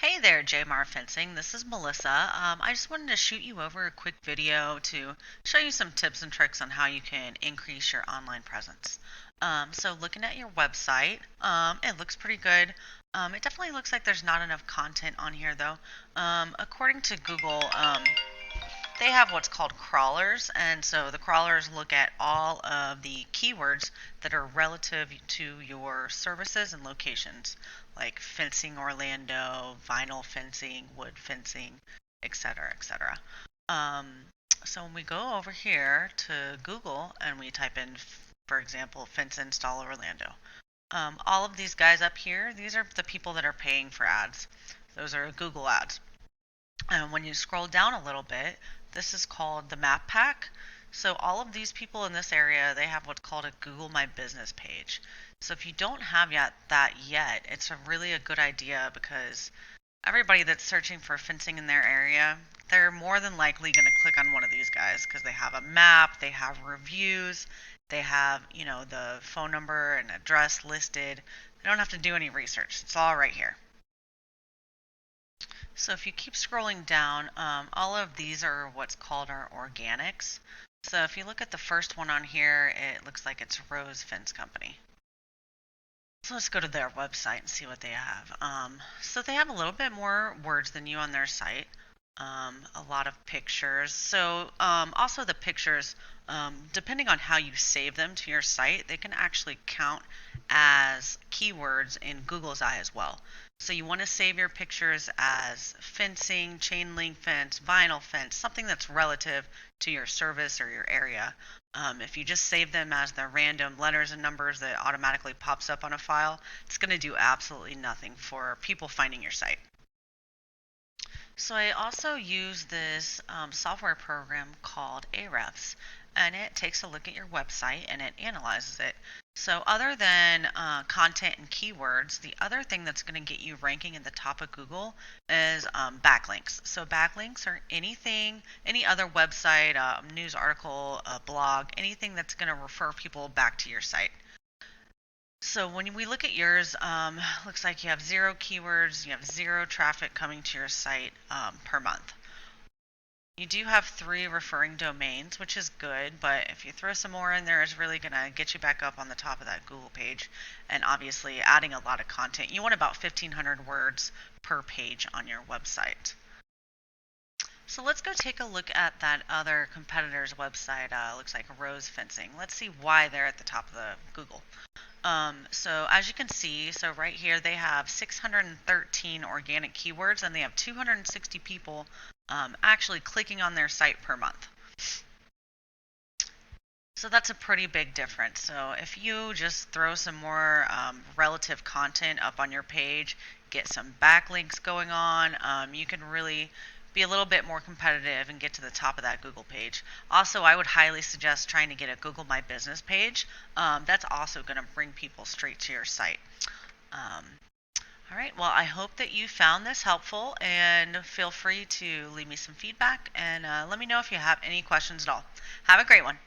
Hey there, JMar Fencing. This is Melissa. I just wanted to shoot you over a quick video to show you some tips and tricks on how you can increase your online presence. So looking at your website, it looks pretty good. It definitely looks like there's not enough content on here though. According to Google, they have what's called crawlers, and so the crawlers look at all of the keywords that are relative to your services and locations, like fencing Orlando, vinyl fencing, wood fencing, etc., etc. Um, so when we go over here to Google and we type in, for example, fence install Orlando, all of these guys up here, these are the people that are paying for ads. Those are Google ads. And when you scroll down a little bit, this is called the map pack. So all of these people in this area, they have what's called a Google My Business page. So if you don't have that yet, it's really a good idea because everybody that's searching for fencing in their area, they're more than likely going to click on one of these guys because they have a map, they have reviews, they have, the phone number and address listed. They don't have to do any research. It's all right here. So if you keep scrolling down, all of these are what's called our organics. So if you look at the first one on here, it looks like it's Rose Fence Company. So let's go to their website and see what they have. So they have a little bit more words than you on their site. A lot of pictures. So also the pictures, depending on how you save them to your site, they can actually count as keywords in Google's eye as well. So you want to save your pictures as fencing, chain link fence, vinyl fence, something that's relative to your service or your area. If you just save them as the random letters and numbers that automatically pops up on a file, it's going to do absolutely nothing for people finding your site. So I also use this software program called Ahrefs, and it takes a look at your website and it analyzes it. So other than content and keywords, the other thing that's going to get you ranking at the top of Google is backlinks. So backlinks are anything, any other website, news article, blog, anything that's going to refer people back to your site. So when we look at yours, looks like you have 0 keywords, you have 0 traffic coming to your site per month. You do have 3 referring domains, which is good, but if you throw some more in there, it's really going to get you back up on the top of that Google page. And obviously, adding a lot of content. You want about 1,500 words per page on your website. So let's go take a look at that other competitor's website. Looks like Rose Fencing. Let's see why they're at the top of the Google. So as you can see, so right here they have 613 organic keywords and they have 260 people actually clicking on their site per month. So that's a pretty big difference. So if you just throw some more relative content up on your page, get some backlinks going on, you can really be a little bit more competitive and get to the top of that Google page. Also, I would highly suggest trying to get a Google My Business page. That's also going to bring people straight to your site. All right, well, I hope that you found this helpful, and feel free to leave me some feedback and let me know if you have any questions at all. Have a great one.